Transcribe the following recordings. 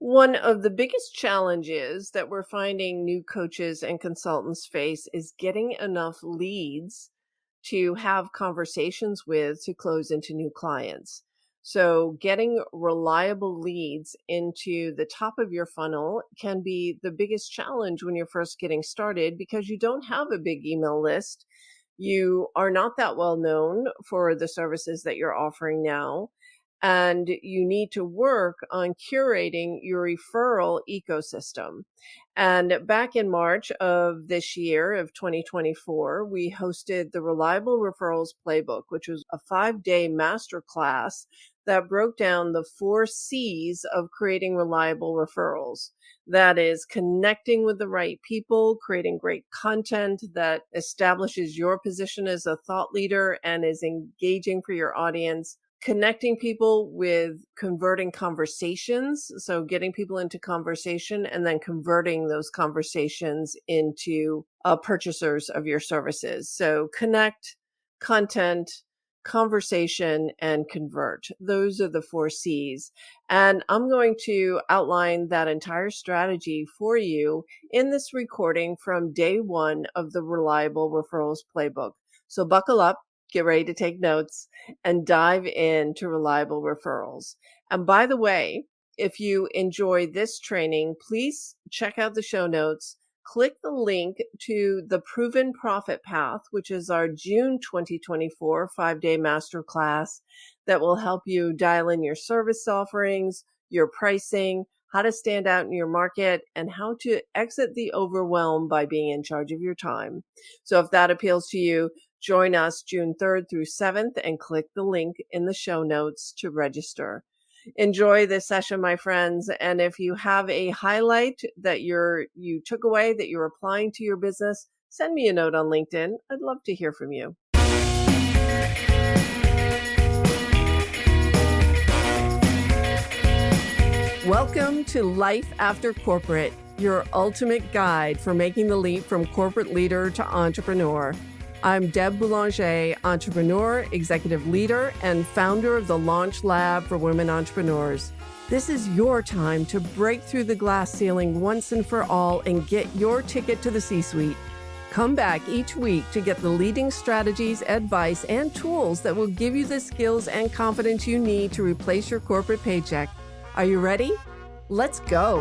One of the biggest challenges that we're finding new coaches and consultants face is getting enough leads to have conversations with to close into new clients. So, getting reliable leads into the top of your funnel can be the biggest challenge when you're first getting started because you don't have a big email list. You are not that well known for the services that you're offering now, and you need to work on curating your referral ecosystem. And back in March of this year, of 2024, we hosted the Reliable Referrals Playbook, which was a 5-day masterclass that broke down the 4 C's of creating reliable referrals. That is connecting with the right people, creating great content that establishes your position as a thought leader and is engaging for your audience, connecting people with converting conversations. So getting people into conversation and then converting those conversations into purchasers of your services. So connect, content, conversation, and convert. Those are the 4 C's. And I'm going to outline that entire strategy for you in this recording from day one of the Reliable Referrals Playbook. So buckle up, get ready to take notes, and dive into reliable referrals. And by the way, if you enjoy this training, please check out the show notes. Click the link to the Proven Profit Path, which is our June 2024 5-day masterclass that will help you dial in your service offerings, your pricing, how to stand out in your market, and how to exit the overwhelm by being in charge of your time. So if that appeals to you, join us June 3rd through 7th and click the link in the show notes to register. Enjoy this session, my friends. And if you have a highlight that you took away that you're applying to your business, send me a note on LinkedIn. I'd love to hear from you. Welcome to Life After Corporate, your ultimate guide for making the leap from corporate leader to entrepreneur. I'm Deb Boulanger, entrepreneur, executive leader, and founder of the Launch Lab for Women Entrepreneurs. This is your time to break through the glass ceiling once and for all and get your ticket to the C-suite. Come back each week to get the leading strategies, advice, and tools that will give you the skills and confidence you need to replace your corporate paycheck. Are you ready? Let's go.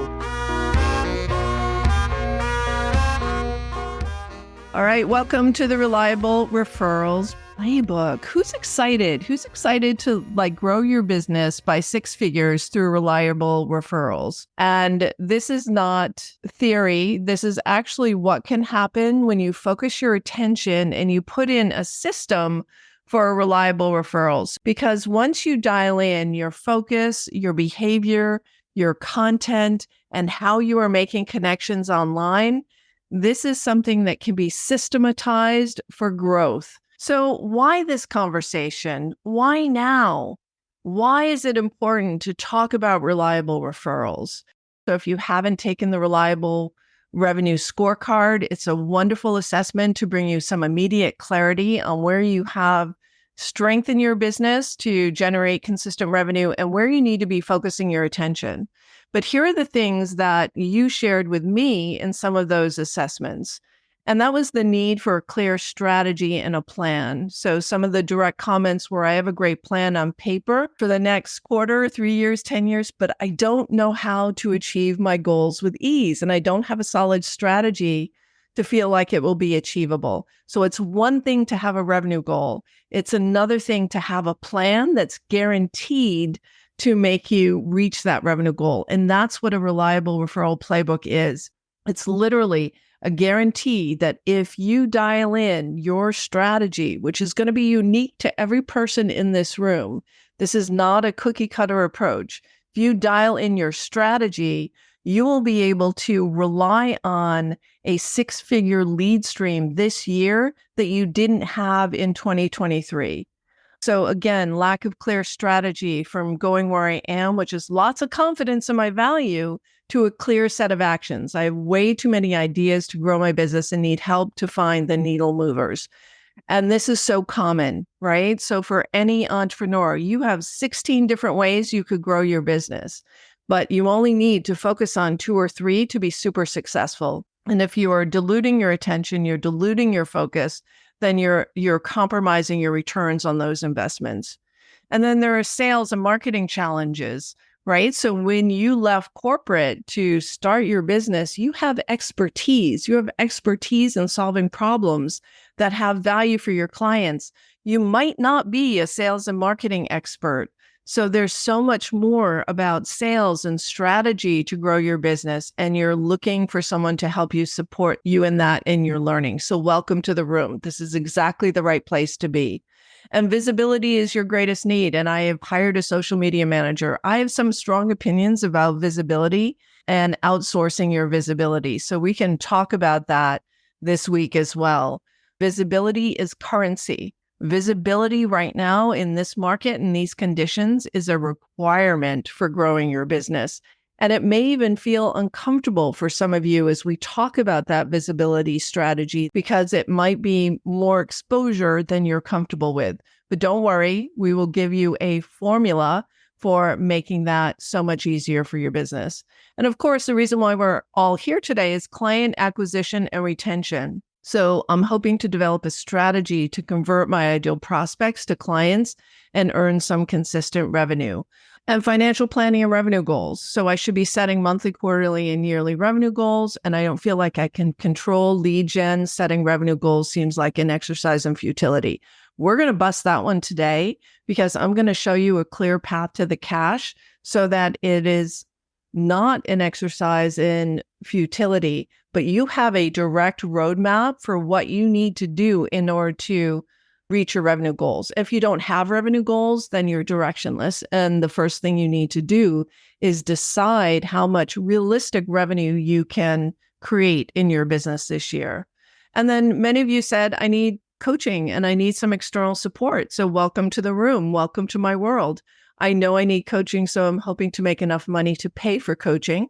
All right, welcome to the Reliable Referrals Playbook. Who's excited? Who's excited to grow your business by 6 figures through reliable referrals? And this is not theory. This is actually what can happen when you focus your attention and you put in a system for reliable referrals. Because once you dial in your focus, your behavior, your content, and how you are making connections online, this is something that can be systematized for growth. So why this conversation? Why now? Why is it important to talk about reliable referrals? So if you haven't taken the Reliable Revenue Scorecard, it's a wonderful assessment to bring you some immediate clarity on where you have strength in your business to generate consistent revenue and where you need to be focusing your attention. But here are the things that you shared with me in some of those assessments. And that was the need for a clear strategy and a plan. So some of the direct comments were, I have a great plan on paper for the next quarter, 3 years, 10 years, but I don't know how to achieve my goals with ease. And I don't have a solid strategy to feel like it will be achievable. So it's one thing to have a revenue goal. It's another thing to have a plan that's guaranteed to make you reach that revenue goal. And that's what a reliable referral playbook is. It's literally a guarantee that if you dial in your strategy, which is going to be unique to every person in this room, this is not a cookie cutter approach. If you dial in your strategy, you will be able to rely on a 6-figure lead stream this year that you didn't have in 2023. So again, lack of clear strategy from going where I am, which is lots of confidence in my value, to a clear set of actions. I have way too many ideas to grow my business and need help to find the needle movers. And this is so common, right? So for any entrepreneur, you have 16 different ways you could grow your business. but you only need to focus on 2 or 3 to be super successful. And if you are diluting your attention, you're diluting your focus, then you're compromising your returns on those investments. And then there are sales and marketing challenges, right? So when you left corporate to start your business, you have expertise. You have expertise in solving problems that have value for your clients. You might not be a sales and marketing expert. So there's so much more about sales and strategy to grow your business, and you're looking for someone to help you support you in that in your learning. So welcome to the room. This is exactly the right place to be. And visibility is your greatest need. And I have hired a social media manager. I have some strong opinions about visibility and outsourcing your visibility. So we can talk about that this week as well. Visibility is currency. Visibility right now in this market and these conditions is a requirement for growing your business. And it may even feel uncomfortable for some of you as we talk about that visibility strategy, because it might be more exposure than you're comfortable with. But don't worry, we will give you a formula for making that so much easier for your business. And of course, the reason why we're all here today is client acquisition and retention. So I'm hoping to develop a strategy to convert my ideal prospects to clients and earn some consistent revenue. And financial planning and revenue goals. So I should be setting monthly, quarterly, and yearly revenue goals. And I don't feel like I can control lead gen. Setting revenue goals seems like an exercise in futility. We're going to bust that one today, because I'm going to show you a clear path to the cash so that it is not an exercise in futility, but you have a direct roadmap for what you need to do in order to reach your revenue goals. If you don't have revenue goals, then you're directionless. And the first thing you need to do is decide how much realistic revenue you can create in your business this year. And then many of you said, I need coaching and I need some external support. So welcome to the room. Welcome to my world. I know I need coaching, so I'm hoping to make enough money to pay for coaching.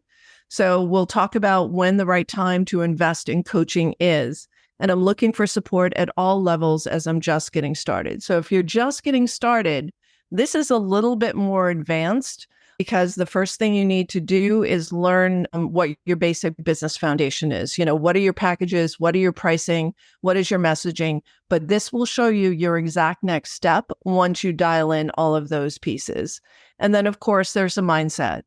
So we'll talk about when the right time to invest in coaching is. And I'm looking for support at all levels as I'm just getting started. So if you're just getting started, this is a little bit more advanced, because the first thing you need to do is learn what your basic business foundation is. You know, what are your packages? What are your pricing? What is your messaging? But this will show you your exact next step once you dial in all of those pieces. And then, of course, there's a mindset.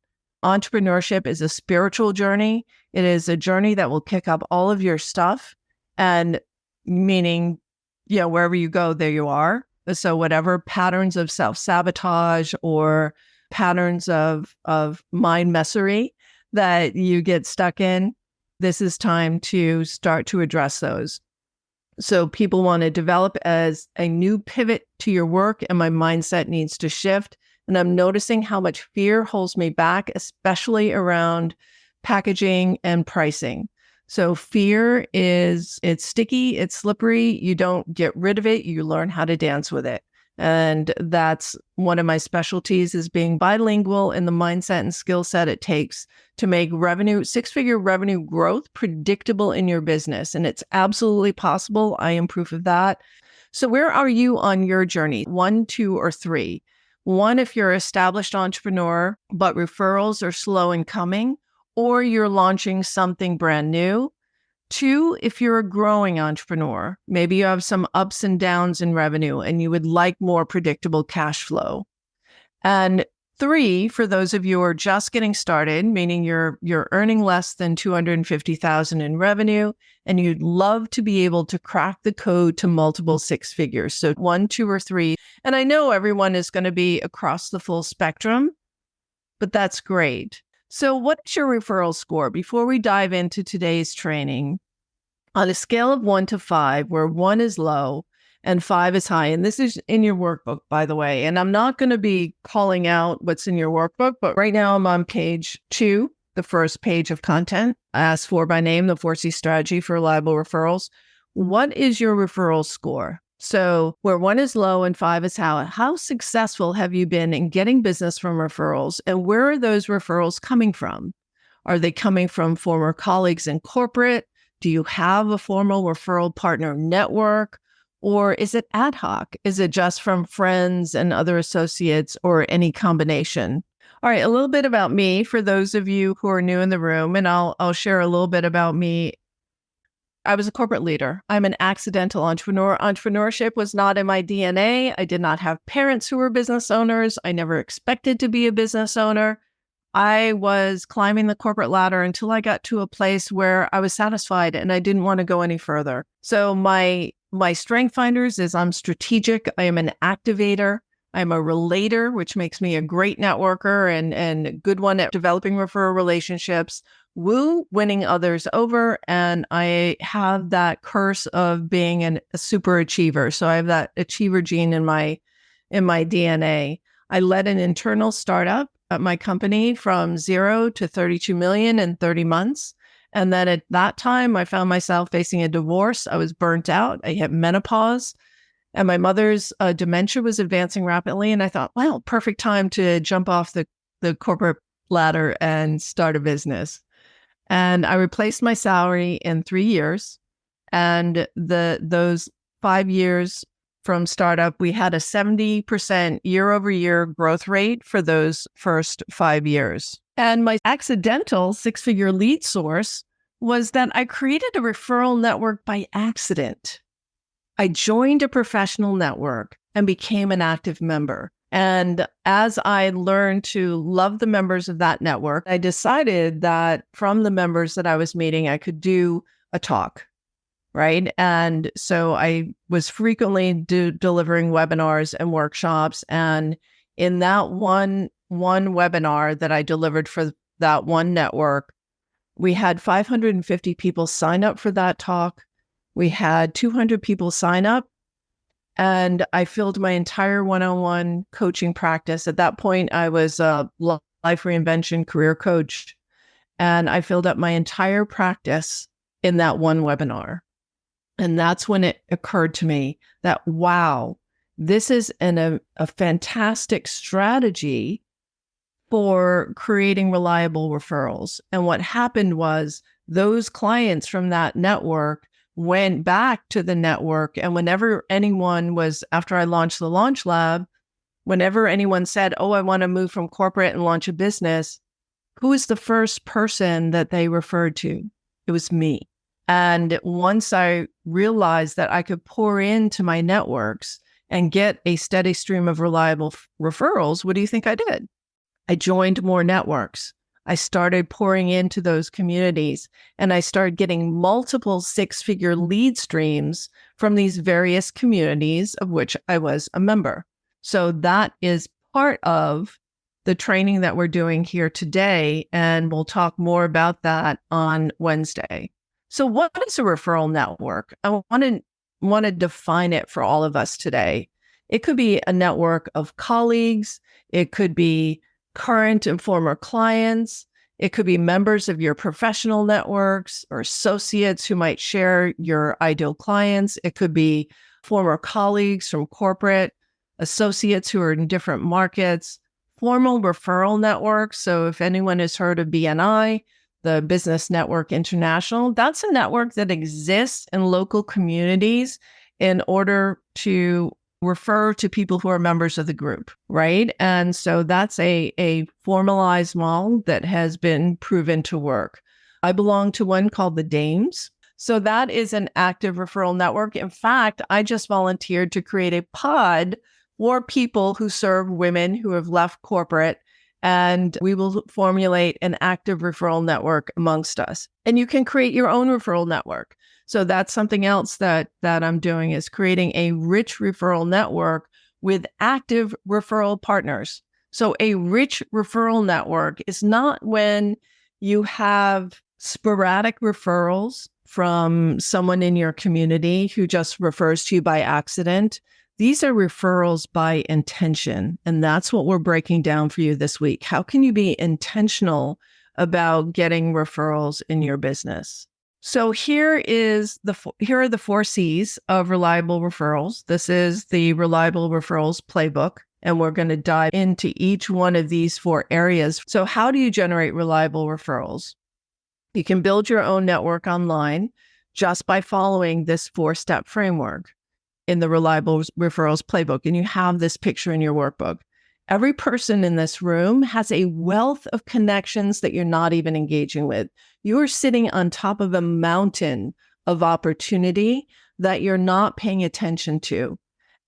Entrepreneurship is a spiritual journey. It is a journey that will kick up all of your stuff. And meaning, wherever you go, there you are. So whatever patterns of self-sabotage or patterns of mind messery that you get stuck in, this is time to start to address those. So people want to develop as a new pivot to your work, and my mindset needs to shift. And I'm noticing how much fear holds me back, especially around packaging and pricing. So fear it's sticky, it's slippery. You don't get rid of it. You learn how to dance with it. And that's one of my specialties, is being bilingual in the mindset and skill set it takes to make revenue, 6-figure revenue growth predictable in your business. And it's absolutely possible. I am proof of that. So where are you on your journey? 1, 2, or 3? 1, if you're an established entrepreneur, but referrals are slow in coming, or you're launching something brand new. 2, if you're a growing entrepreneur, maybe you have some ups and downs in revenue and you would like more predictable cash flow. And 3, for those of you who are just getting started, meaning you're earning less than $250,000 in revenue and you'd love to be able to crack the code to multiple 6 figures. So 1, 2, or 3. And I know everyone is going to be across the full spectrum, but that's great. So what's your referral score? Before we dive into today's training, on a scale of 1 to 5, where 1 is low and 5 is high, and this is in your workbook, by the way, and I'm not going to be calling out what's in your workbook, but right now I'm on page 2, the first page of content. I asked for by name, the 4C strategy for reliable referrals. What is your referral score? So where 1 is low and 5 is how successful have you been in getting business from referrals? And where are those referrals coming from? Are they coming from former colleagues in corporate? Do you have a formal referral partner network? Or is it ad hoc? Is it just from friends and other associates, or any combination? All right, a little bit about me for those of you who are new in the room, and I'll share a little bit about me. I was a corporate leader. I'm an accidental entrepreneur. Entrepreneurship was not in my DNA. I did not have parents who were business owners. I never expected to be a business owner. I was climbing the corporate ladder until I got to a place where I was satisfied and I didn't want to go any further. So my strength finders is I'm strategic. I am an activator. I'm a relator, which makes me a great networker and a good one at developing referral relationships. Woo, winning others over. And I have that curse of being a super achiever. So I have that achiever gene in my DNA. I led an internal startup at my company from 0 to 32 million in 30 months. And then at that time, I found myself facing a divorce. I was burnt out. I hit menopause. And my mother's dementia was advancing rapidly. And I thought, well, perfect time to jump off the corporate ladder and start a business. And I replaced my salary in 3 years. And those 5 years from startup, we had a 70% year over year growth rate for those first 5 years. And my accidental 6-figure lead source was that I created a referral network by accident. I joined a professional network and became an active member. And as I learned to love the members of that network, I decided that from the members that I was meeting, I could do a talk, right? And so I was frequently delivering webinars and workshops. And in that one webinar that I delivered for that one network, we had 550 people sign up for that talk. We had 200 people sign up. And I filled my entire one-on-one coaching practice. At that point, I was a life reinvention career coach. And I filled up my entire practice in that one webinar. And that's when it occurred to me that, wow, this is a fantastic strategy for creating reliable referrals. And what happened was those clients from that network went back to the network. And whenever anyone was, after I launched the Launch Lab, whenever anyone said, oh, I want to move from corporate and launch a business, who was the first person that they referred to? It was me. And once I realized that I could pour into my networks and get a steady stream of reliable referrals, what do you think I did? I joined more networks. I started pouring into those communities and I started getting multiple 6-figure lead streams from these various communities of which I was a member. So that is part of the training that we're doing here today. And we'll talk more about that on Wednesday. So what is a referral network? I want to define it for all of us today. It could be a network of colleagues. It could be current and former clients. It could be members of your professional networks or associates who might share your ideal clients. It could be former colleagues from corporate, associates who are in different markets, formal referral networks. So if anyone has heard of BNI, the Business Network International, that's a network that exists in local communities in order to refer to people who are members of the group, right? And so that's a formalized model that has been proven to work. I belong to one called the Dames. So that is an active referral network. In fact, I just volunteered to create a pod for people who serve women who have left corporate, and we will formulate an active referral network amongst us. And you can create your own referral network. So that's something else that I'm doing, is creating a rich referral network with active referral partners. So a rich referral network is not when you have sporadic referrals from someone in your community who just refers to you by accident. These are referrals by intention. And that's what we're breaking down for you this week. How can you be intentional about getting referrals in your business? So here are the 4 C's of reliable referrals. This is the Reliable Referrals Playbook, and we're going to dive into each one of these 4 areas. So how do you generate reliable referrals? You can build your own network online just by following this 4-step framework in the Reliable Referrals Playbook. And you have this picture in your workbook. Every person in this room has a wealth of connections that you're not even engaging with. You're sitting on top of a mountain of opportunity that you're not paying attention to.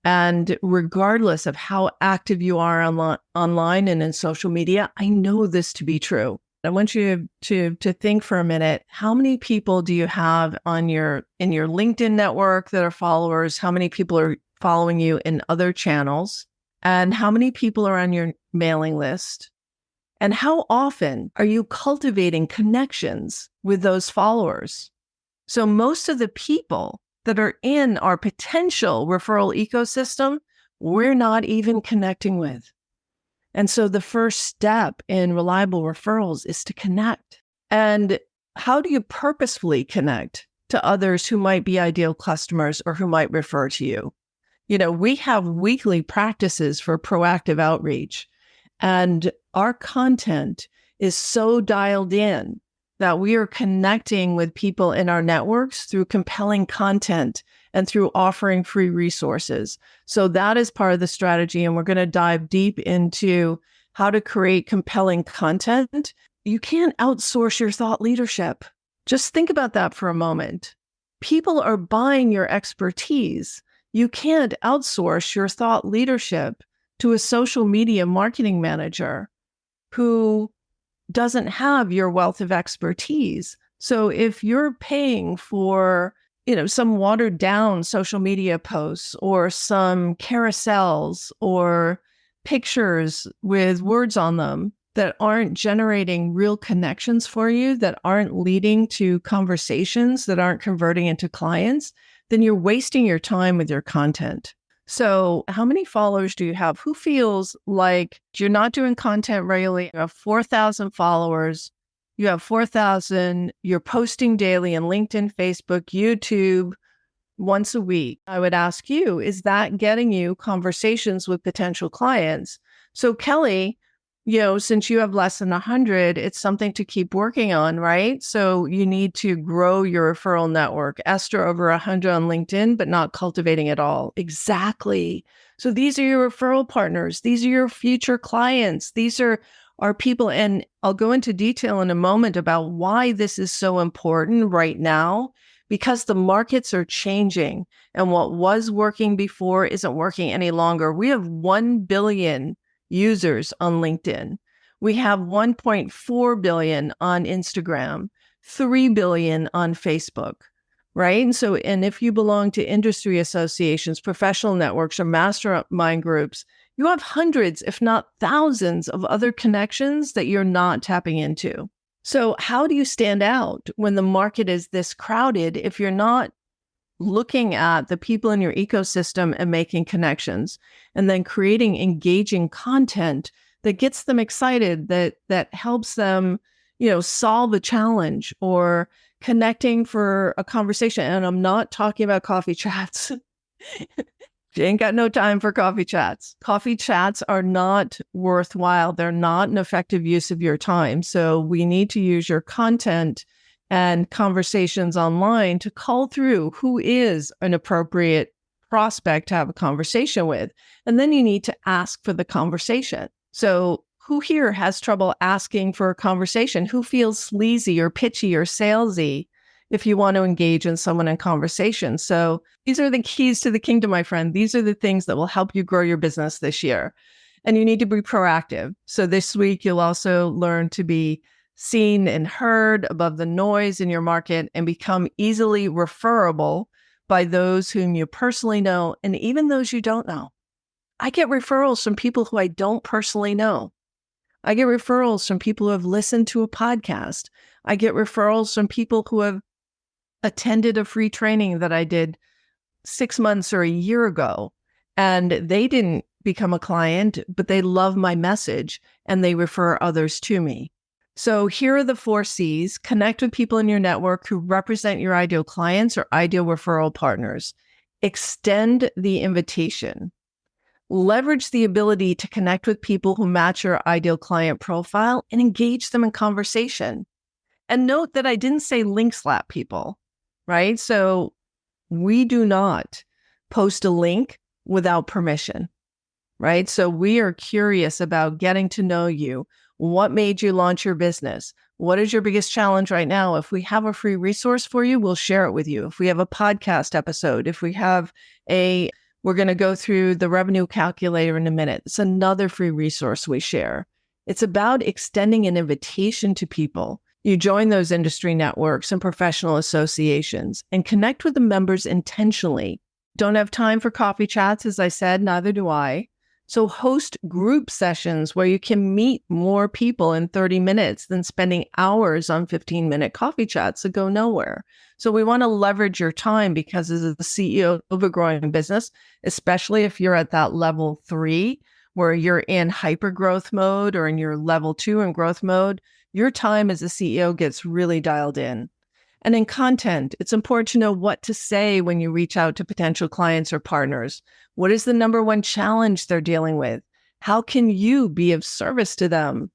And regardless of how active you are online and in social media, I know this to be true. I want you to think for a minute, how many people do you have in your LinkedIn network that are followers? How many people are following you in other channels? And how many people are on your mailing list? And how often are you cultivating connections with those followers? So most of the people that are in our potential referral ecosystem, we're not even connecting with. And so the first step in reliable referrals is to connect. And how do you purposefully connect to others who might be ideal customers or who might refer to you? You know, we have weekly practices for proactive outreach, and our content is so dialed in that we are connecting with people in our networks through compelling content and through offering free resources. So that is part of the strategy. And we're going to dive deep into how to create compelling content. You can't outsource your thought leadership. Just think about that for a moment. People are buying your expertise. You can't outsource your thought leadership to a social media marketing manager who doesn't have your wealth of expertise. So if you're paying for, some watered down social media posts or some carousels or pictures with words on them that aren't generating real connections for you, that aren't leading to conversations, that aren't converting into clients, then you're wasting your time with your content. So how many followers do you have? Who feels like you're not doing content regularly? You have 4,000 followers. You have 4,000. You're posting daily in LinkedIn, Facebook, YouTube, once a week. I would ask you, is that getting you conversations with potential clients? So Kelly, since you have less than 100, it's something to keep working on, right? So you need to grow your referral network. Esther, over 100 on LinkedIn, but not cultivating at all. Exactly. So these are your referral partners. These are your future clients. These are people. And I'll go into detail in a moment about why this is so important right now, because the markets are changing and what was working before isn't working any longer. We have 1 billion users on LinkedIn. We have 1.4 billion on Instagram, 3 billion on Facebook, right? And if you belong to industry associations, professional networks, or mastermind groups, you have hundreds, if not thousands, of other connections that you're not tapping into. So how do you stand out when the market is this crowded if you're not looking at the people in your ecosystem and making connections, and then creating engaging content that gets them excited, that helps them, solve a challenge, or connecting for a conversation? And I'm not talking about coffee chats. You ain't got no time for coffee chats. Coffee chats are not worthwhile. They're not an effective use of your time. So we need to use your content and conversations online to call through who is an appropriate prospect to have a conversation with. And then you need to ask for the conversation. So who here has trouble asking for a conversation? Who feels sleazy or pitchy or salesy if you want to engage in someone in conversation? So these are the keys to the kingdom, my friend. These are the things that will help you grow your business this year. And you need to be proactive. So this week, you'll also learn to be seen and heard above the noise in your market and become easily referable by those whom you personally know and even those you don't know. I get referrals from people who I don't personally know. I get referrals from people who have listened to a podcast. I get referrals from people who have attended a free training that I did 6 months or a year ago, and they didn't become a client, but they love my message and they refer others to me. So here are the 4 C's. Connect with people in your network who represent your ideal clients or ideal referral partners. Extend the invitation. Leverage the ability to connect with people who match your ideal client profile and engage them in conversation. And note that I didn't say link slap people, right? So we do not post a link without permission, right? So we are curious about getting to know you. What made you launch your business? What is your biggest challenge right now? If we have a free resource for you, we'll share it with you. If we have a podcast episode, if we have we're going to go through the revenue calculator in a minute. It's another free resource we share. It's about extending an invitation to people. You join those industry networks and professional associations and connect with the members intentionally. Don't have time for coffee chats, as I said, neither do I. So host group sessions where you can meet more people in 30 minutes than spending hours on 15-minute coffee chats that go nowhere. So we want to leverage your time because as the CEO of a growing business, especially if you're at that level 3, where you're in hyper growth mode or in your level 2 in growth mode, your time as a CEO gets really dialed in. And in content, it's important to know what to say when you reach out to potential clients or partners. What is the number one challenge they're dealing with? How can you be of service to them?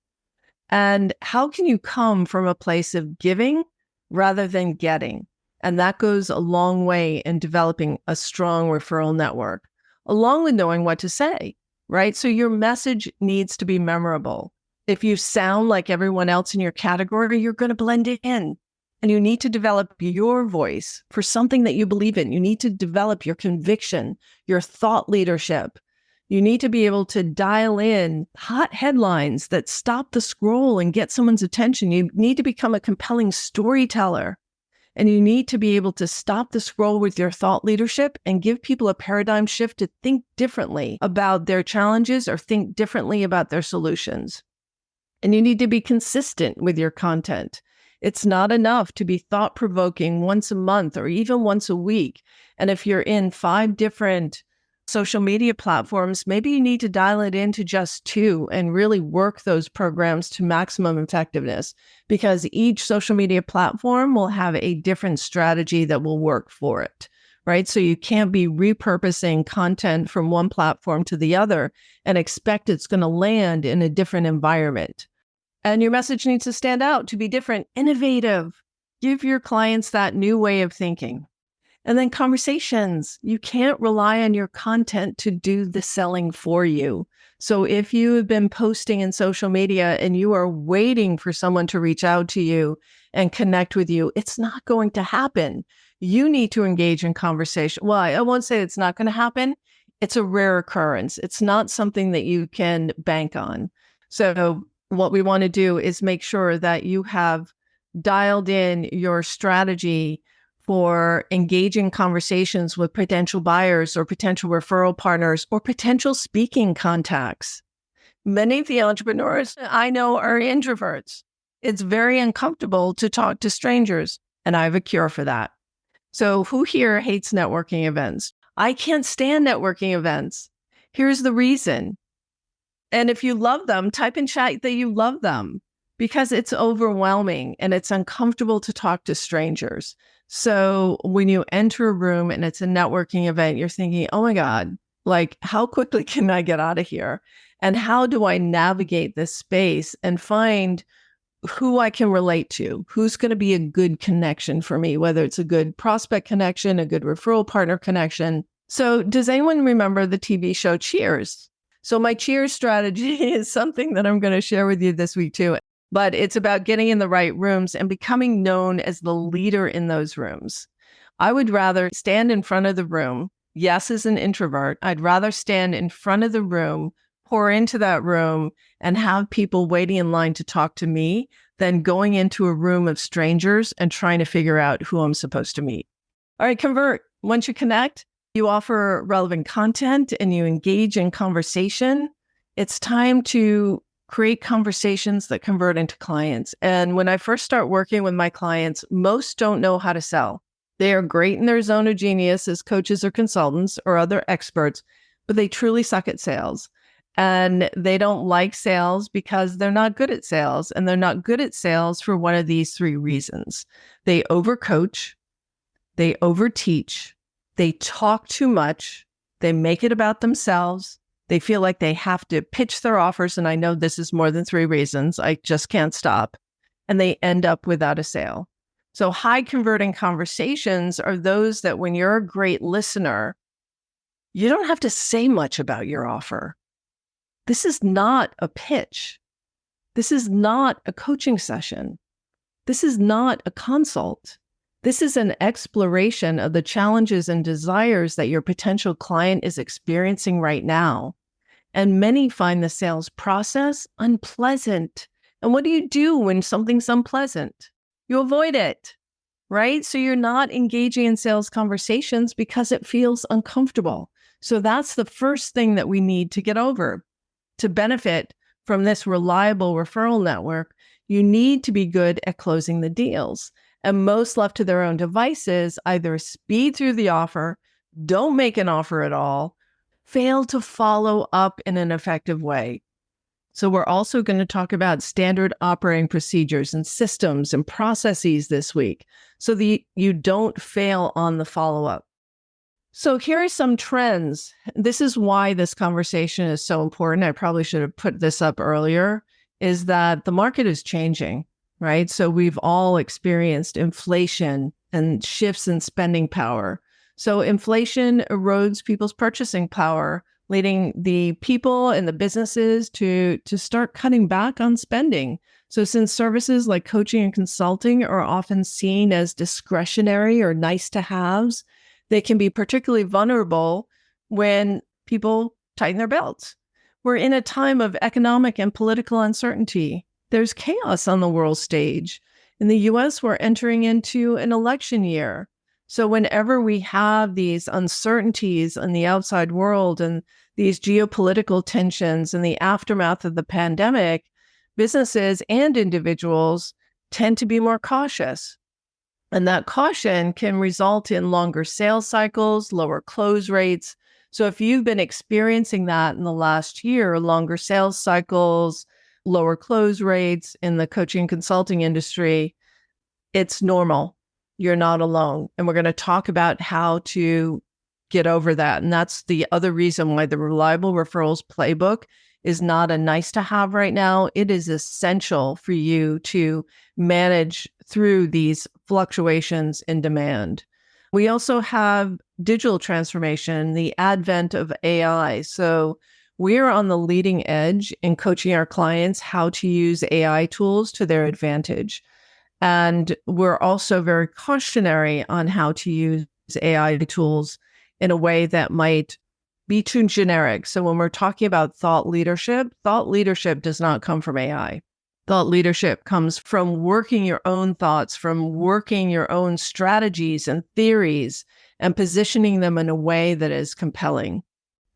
And how can you come from a place of giving rather than getting? And that goes a long way in developing a strong referral network, along with knowing what to say, right? So your message needs to be memorable. If you sound like everyone else in your category, you're going to blend in. And you need to develop your voice for something that you believe in. You need to develop your conviction, your thought leadership. You need to be able to dial in hot headlines that stop the scroll and get someone's attention. You need to become a compelling storyteller. And you need to be able to stop the scroll with your thought leadership and give people a paradigm shift to think differently about their challenges or think differently about their solutions. And you need to be consistent with your content. It's not enough to be thought-provoking once a month or even once a week. And if you're in 5 different social media platforms, maybe you need to dial it into just 2 and really work those programs to maximum effectiveness, because each social media platform will have a different strategy that will work for it, right? So you can't be repurposing content from one platform to the other and expect it's going to land in a different environment. And your message needs to stand out, to be different, innovative. Give your clients that new way of thinking. And then conversations. You can't rely on your content to do the selling for you. So if you have been posting in social media and you are waiting for someone to reach out to you and connect with you, it's not going to happen. You need to engage in conversation. Well, I won't say it's not going to happen. It's a rare occurrence. It's not something that you can bank on. So what we want to do is make sure that you have dialed in your strategy for engaging conversations with potential buyers or potential referral partners or potential speaking contacts. Many of the entrepreneurs I know are introverts. It's very uncomfortable to talk to strangers, and I have a cure for that. So who here hates networking events? I can't stand networking events. Here's the reason. And if you love them, type in chat that you love them, because it's overwhelming and it's uncomfortable to talk to strangers. So when you enter a room and it's a networking event, you're thinking, oh my God, like how quickly can I get out of here? And how do I navigate this space and find who I can relate to? Who's going to be a good connection for me, whether it's a good prospect connection, a good referral partner connection. So does anyone remember the TV show Cheers? So my Cheers strategy is something that I'm going to share with you this week too. But it's about getting in the right rooms and becoming known as the leader in those rooms. I would rather stand in front of the room. Yes, as an introvert, I'd rather stand in front of the room, pour into that room, and have people waiting in line to talk to me than going into a room of strangers and trying to figure out who I'm supposed to meet. All right, convert. Once you connect, you offer relevant content and you engage in conversation. It's time to create conversations that convert into clients. And when I first start working with my clients, most don't know how to sell. They are great in their zone of genius as coaches or consultants or other experts, but they truly suck at sales. And they don't like sales because they're not good at sales. And they're not good at sales for one of these 3 reasons. They overcoach, they overteach, they talk too much, they make it about themselves, they feel like they have to pitch their offers, and I know this is more than 3 reasons, I just can't stop, and they end up without a sale. So high converting conversations are those that when you're a great listener, you don't have to say much about your offer. This is not a pitch. This is not a coaching session. This is not a consult. This is an exploration of the challenges and desires that your potential client is experiencing right now. And many find the sales process unpleasant. And what do you do when something's unpleasant? You avoid it, right? So you're not engaging in sales conversations because it feels uncomfortable. So that's the first thing that we need to get over. To benefit from this reliable referral network, you need to be good at closing the deals. And most left to their own devices either speed through the offer, don't make an offer at all, fail to follow up in an effective way. So we're also going to talk about standard operating procedures and systems and processes this week so that you don't fail on the follow-up. So here are some trends. This is why this conversation is so important. I probably should have put this up earlier, is that the market is changing, right? So we've all experienced inflation and shifts in spending power. So inflation erodes people's purchasing power, leading the people and the businesses to start cutting back on spending. So since services like coaching and consulting are often seen as discretionary or nice to haves, they can be particularly vulnerable when people tighten their belts. We're in a time of economic and political uncertainty. There's chaos on the world stage. In the US, we're entering into an election year. So whenever we have these uncertainties in the outside world and these geopolitical tensions in the aftermath of the pandemic, businesses and individuals tend to be more cautious. And that caution can result in longer sales cycles, lower close rates. So if you've been experiencing that in the last year, longer sales cycles, lower close rates in the coaching and consulting industry, it's normal. You're not alone. And we're going to talk about how to get over that. And that's the other reason why the Reliable Referrals Playbook is not a nice to have right now. It is essential for you to manage through these fluctuations in demand. We also have digital transformation, the advent of AI. So we're on the leading edge in coaching our clients how to use AI tools to their advantage. And we're also very cautionary on how to use AI tools in a way that might be too generic. So when we're talking about thought leadership does not come from AI. Thought leadership comes from working your own thoughts, from working your own strategies and theories and positioning them in a way that is compelling,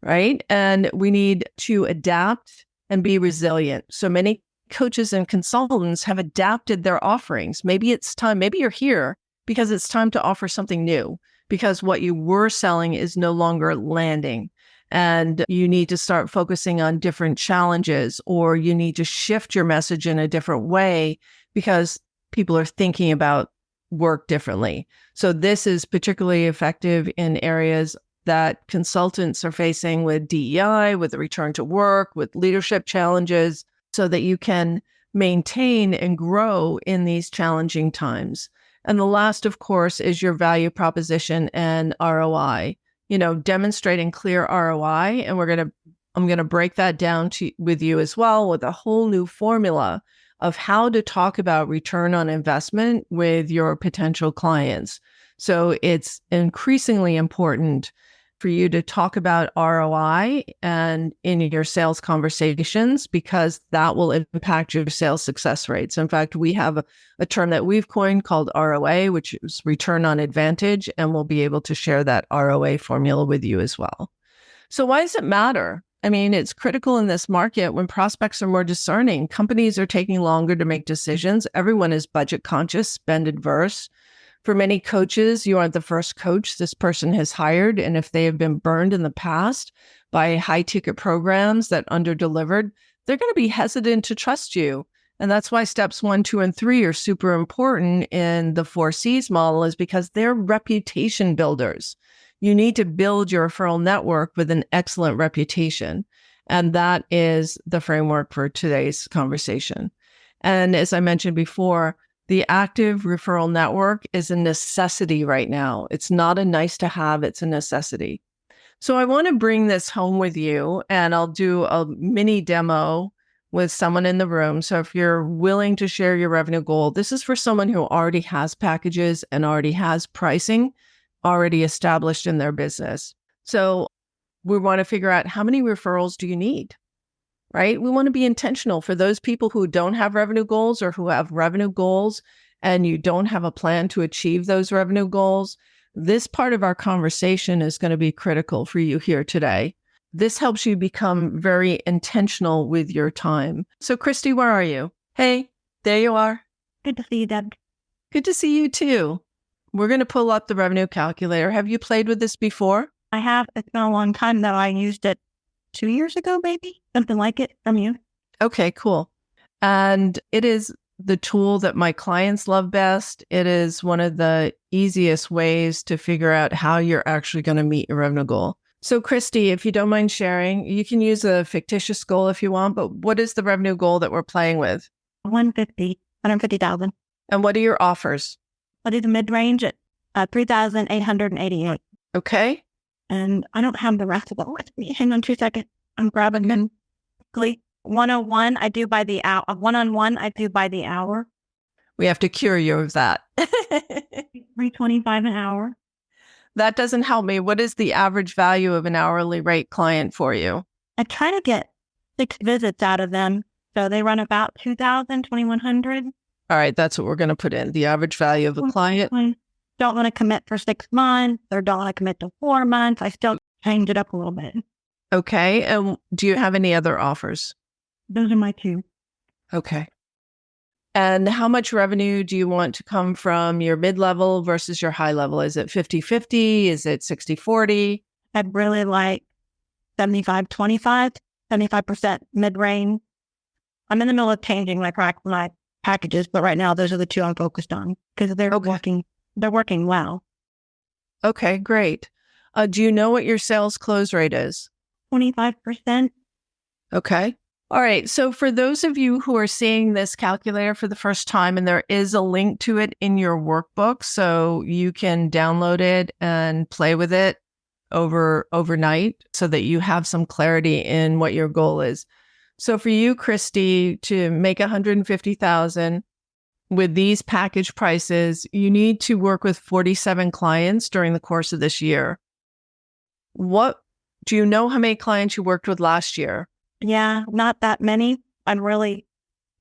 right? And we need to adapt and be resilient. So many coaches and consultants have adapted their offerings. Maybe it's time, maybe you're here because it's time to offer something new because what you were selling is no longer landing. And you need to start focusing on different challenges, or you need to shift your message in a different way because people are thinking about work differently. So this is particularly effective in areas that consultants are facing with DEI, with the return to work, with leadership challenges, so that you can maintain and grow in these challenging times. And the last, of course, is your value proposition and ROI. Demonstrating clear ROI. And I'm going to break that down with you as well with a whole new formula of how to talk about return on investment with your potential clients. So it's increasingly important for you to talk about ROI and in your sales conversations, because that will impact your sales success rates. In fact, we have a term that we've coined called ROA, which is return on advantage, and we'll be able to share that ROA formula with you as well. So why does it matter? I mean, it's critical in this market when prospects are more discerning. Companies are taking longer to make decisions. Everyone is budget conscious, spend adverse. For many coaches, you aren't the first coach this person has hired. And if they have been burned in the past by high ticket programs that underdelivered, they're going to be hesitant to trust you. And that's why steps 1, 2, and 3 are super important in the 4 C's model, is because they're reputation builders. You need to build your referral network with an excellent reputation. And that is the framework for today's conversation. And as I mentioned before, the active referral network is a necessity right now. It's not a nice to have, it's a necessity. So I want to bring this home with you, and I'll do a mini demo with someone in the room. So if you're willing to share your revenue goal, this is for someone who already has packages and already has pricing already established in their business. So we want to figure out, how many referrals do you need, right? We want to be intentional for those people who don't have revenue goals or who have revenue goals and you don't have a plan to achieve those revenue goals. This part of our conversation is going to be critical for you here today. This helps you become very intentional with your time. So, Christy, where are you? Hey, there you are. Good to see you, Deb. Good to see you too. We're going to pull up the revenue calculator. Have you played with this before? I have. It's been a long time though. I used it 2 years ago, maybe something like it from you. Okay, cool. And it is the tool that my clients love best. It is one of the easiest ways to figure out how you're actually going to meet your revenue goal. So, Christy, if you don't mind sharing, you can use a fictitious goal if you want, but what is the revenue goal that we're playing with? 150,000. And what are your offers? I do the mid-range at 3,888. Okay. And I don't have the rest of it with me. Hang on 2 seconds. I'm grabbing them quickly. 101, I do by the hour. One-on-one, I do by the hour. We have to cure you of that. 325 an hour. That doesn't help me. What is the average value of an hourly rate client for you? I try to get 6 visits out of them. So they run about 2,000, 2,100. All right, that's what we're going to put in. The average value of a client. Don't want to commit for 6 months or don't want to commit to 4 months. I still change it up a little bit. Okay. And do you have any other offers? Those are my 2. Okay. And how much revenue do you want to come from your mid-level versus your high level? Is it 50-50? Is it 60-40? I'd really like 75-25, 75% mid-range. I'm in the middle of changing my packages, but right now those are the 2 I'm focused on because they're working well. Okay, great. Do you know what your sales close rate is? 25%. Okay. All right. So for those of you who are seeing this calculator for the first time, and there is a link to it in your workbook, so you can download it and play with it overnight so that you have some clarity in what your goal is. So for you, Christy, to make 150,000 with these package prices, you need to work with 47 clients during the course of this year. What do you know how many clients you worked with last year? Yeah, not that many. I'm really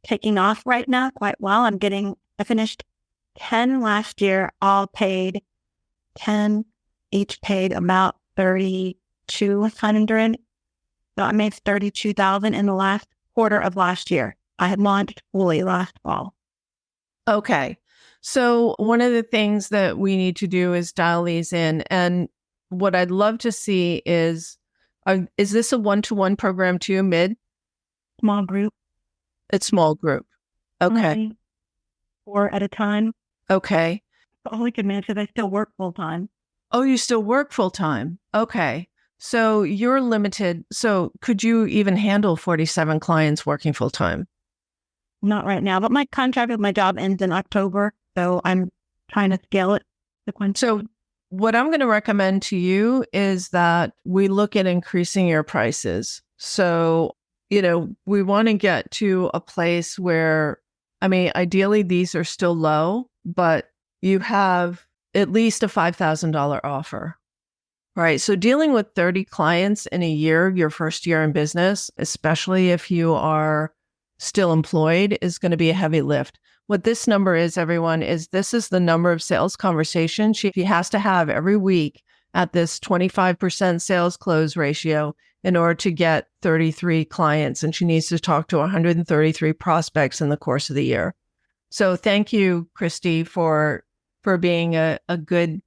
taking off right now quite well. I finished 10 last year, all paid 10, each paid about 3,200. So I made 32,000 in the last quarter of last year. I had launched fully last fall. Okay. So one of the things that we need to do is dial these in. And what I'd love to see is this a one-to-one program too, mid? Small group. It's small group. Okay. 4 at a time. Okay. All we can manage is I still work full time. Oh, you still work full time. Okay. So you're limited. So could you even handle 47 clients working full time? Not right now, but my contract with my job ends in October. So I'm trying to scale it sequentially. So what I'm going to recommend to you is that we look at increasing your prices. So, we want to get to a place where, ideally these are still low, but you have at least a $5,000 offer, right? So dealing with 30 clients in a year, your first year in business, especially if you are still employed, is going to be a heavy lift. What this number is, everyone, is this is the number of sales conversations she has to have every week at this 25% sales close ratio in order to get 33 clients. And she needs to talk to 133 prospects in the course of the year. So thank you, Christy, for being a good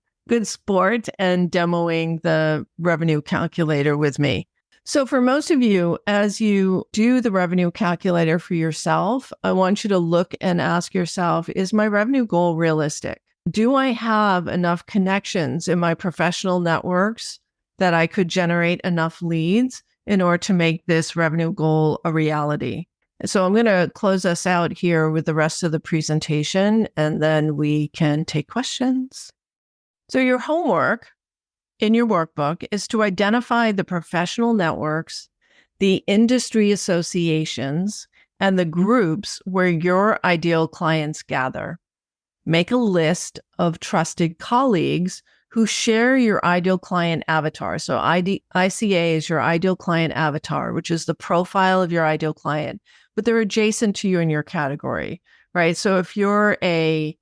sport and demoing the revenue calculator with me. So for most of you, as you do the revenue calculator for yourself, I want you to look and ask yourself, is my revenue goal realistic? Do I have enough connections in my professional networks that I could generate enough leads in order to make this revenue goal a reality? So I'm going to close us out here with the rest of the presentation, and then we can take questions. So your homework in your workbook is to identify the professional networks, the industry associations, and the groups where your ideal clients gather. Make a list of trusted colleagues who share your ideal client avatar. So ICA is your ideal client avatar, which is the profile of your ideal client, but they're adjacent to you in your category, right? So if you're a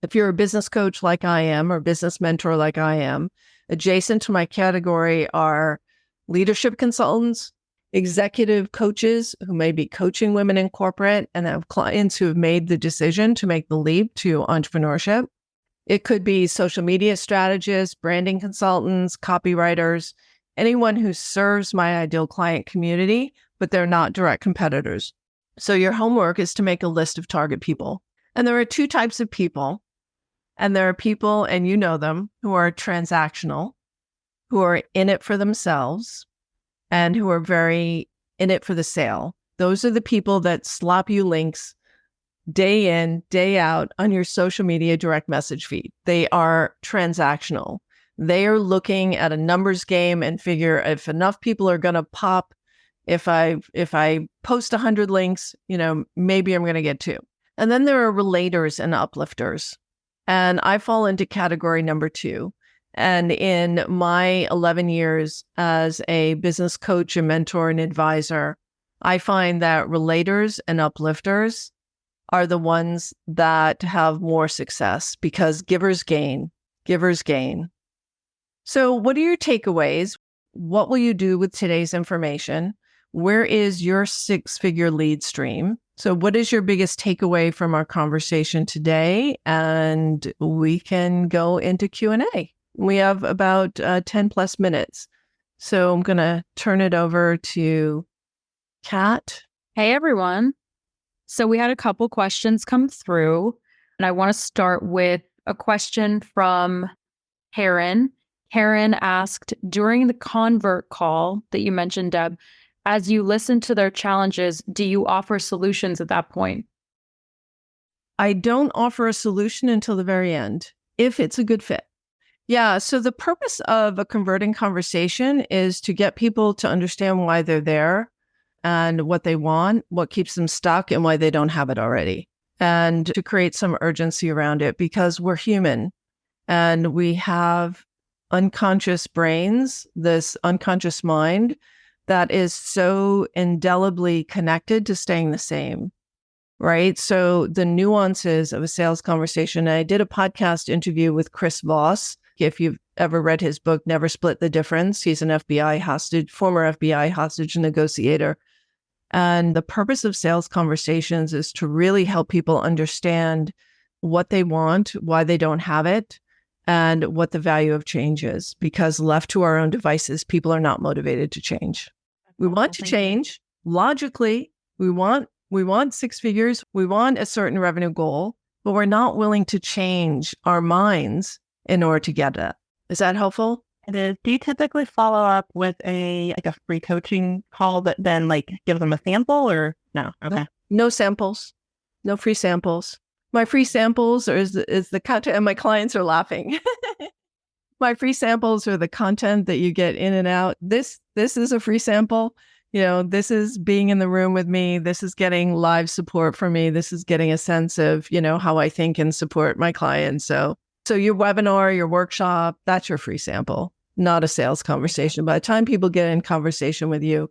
business coach like I am, or business mentor like I am, adjacent to my category are leadership consultants, executive coaches who may be coaching women in corporate and have clients who have made the decision to make the leap to entrepreneurship. It could be social media strategists, branding consultants, copywriters, anyone who serves my ideal client community, but they're not direct competitors. So your homework is to make a list of target people. And there are two types of people. And there are people, and you know them, who are transactional, who are in it for themselves, and who are very in it for the sale. Those are the people that slap you links day in, day out on your social media direct message feed. They are transactional. They are looking at a numbers game and figure if enough people are going to pop, if I post 100 links, maybe I'm going to get 2. And then there are relators and uplifters. And I fall into category number 2. And in my 11 years as a business coach, a mentor, and advisor, I find that relators and uplifters are the ones that have more success because givers gain. So what are your takeaways? What will you do with today's information? Where is your 6-figure lead stream? So what is your biggest takeaway from our conversation today? And we can go into Q&A. We have about 10 plus minutes. So I'm going to turn it over to Kat. Hey, everyone. So we had a couple questions come through, and I want to start with a question from Karen. Karen asked, during the convert call that you mentioned, Deb, as you listen to their challenges, do you offer solutions at that point? I don't offer a solution until the very end, if it's a good fit. Yeah, so the purpose of a converting conversation is to get people to understand why they're there and what they want, what keeps them stuck, and why they don't have it already. And to create some urgency around it, because we're human and we have unconscious brains, this unconscious mind that is so indelibly connected to staying the same, right? So the nuances of a sales conversation, I did a podcast interview with Chris Voss. If you've ever read his book, Never Split the Difference, he's an former FBI hostage negotiator. And the purpose of sales conversations is to really help people understand what they want, why they don't have it, and what the value of change is. Because left to our own devices, people are not motivated to change. We want to change. Logically, we want 6 figures. We want a certain revenue goal, but we're not willing to change our minds in order to get that. Is that helpful? It is. Do you typically follow up with a free coaching call that then gives them a sample or no? Okay. No samples, no free samples. My free samples is the content, and my clients are laughing. My free samples are the content that you get in and out. This is a free sample. This is being in the room with me. This is getting live support from me. This is getting a sense of, how I think and support my clients. So your webinar, your workshop, that's your free sample, not a sales conversation. By the time people get in conversation with you,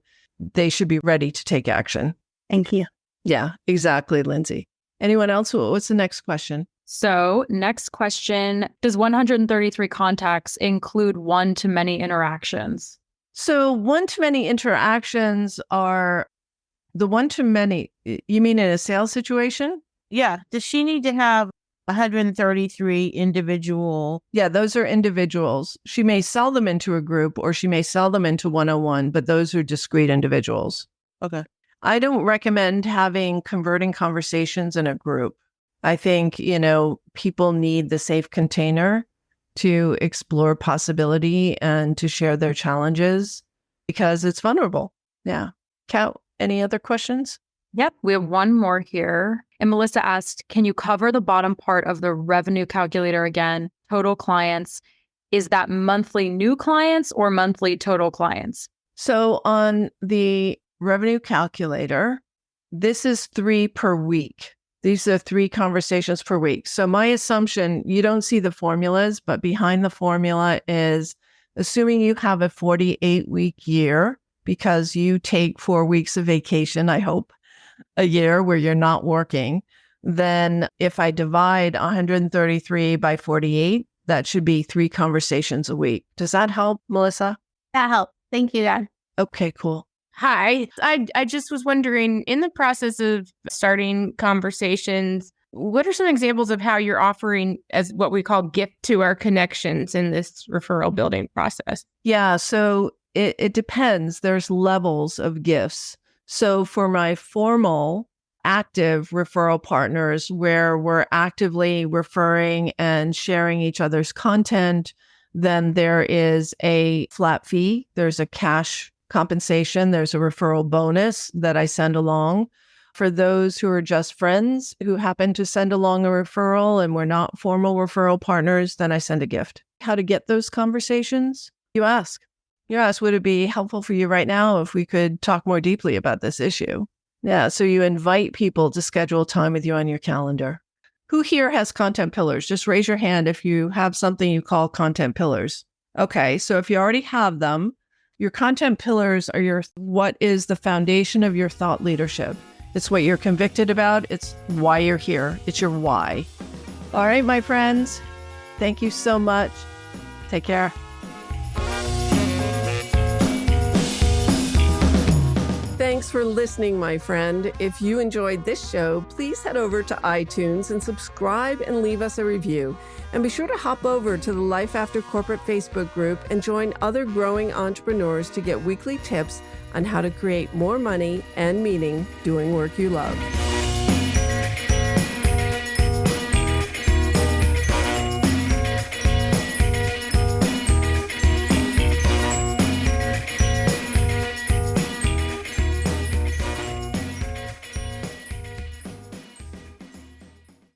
they should be ready to take action. Thank you. Yeah, exactly, Lindsay. Anyone else? What's the next question? So next question, does 133 contacts include one-to-many interactions? So one-to-many interactions are the one-to-many, you mean in a sales situation? Yeah. Does she need to have 133 individual? Yeah, those are individuals. She may sell them into a group or she may sell them into 101, but those are discrete individuals. Okay. I don't recommend having converting conversations in a group. I think, people need the safe container to explore possibility and to share their challenges because it's vulnerable. Yeah. Kat, any other questions? Yep. We have one more here. And Melissa asked, can you cover the bottom part of the revenue calculator again? Total clients. Is that monthly new clients or monthly total clients? So on the revenue calculator, this is 3 per week. These are 3 conversations per week. So my assumption, you don't see the formulas, but behind the formula is assuming you have a 48-week year because you take 4 weeks of vacation, I hope, a year where you're not working. Then if I divide 133 by 48, that should be 3 conversations a week. Does that help, Melissa? That helped. Thank you, Dad. Okay, cool. Hi. I just was wondering, in the process of starting conversations, what are some examples of how you're offering as what we call gift to our connections in this referral building process? Yeah, so it depends. There's levels of gifts. So for my formal active referral partners where we're actively referring and sharing each other's content, then there is a flat fee. There's a cash compensation. There's a referral bonus that I send along. For those who are just friends who happen to send along a referral and we're not formal referral partners, then I send a gift. How to get those conversations? You ask. You ask, would it be helpful for you right now if we could talk more deeply about this issue? Yeah, so you invite people to schedule time with you on your calendar. Who here has content pillars? Just raise your hand if you have something you call content pillars. Okay, so if you already have them, your content pillars are what is the foundation of your thought leadership. It's what you're convicted about. It's why you're here. It's your why. All right, my friends, thank you so much. Take care. Thanks for listening, my friend. If you enjoyed this show, please head over to iTunes and subscribe and leave us a review. And be sure to hop over to the Life After Corporate Facebook group and join other growing entrepreneurs to get weekly tips on how to create more money and meaning doing work you love.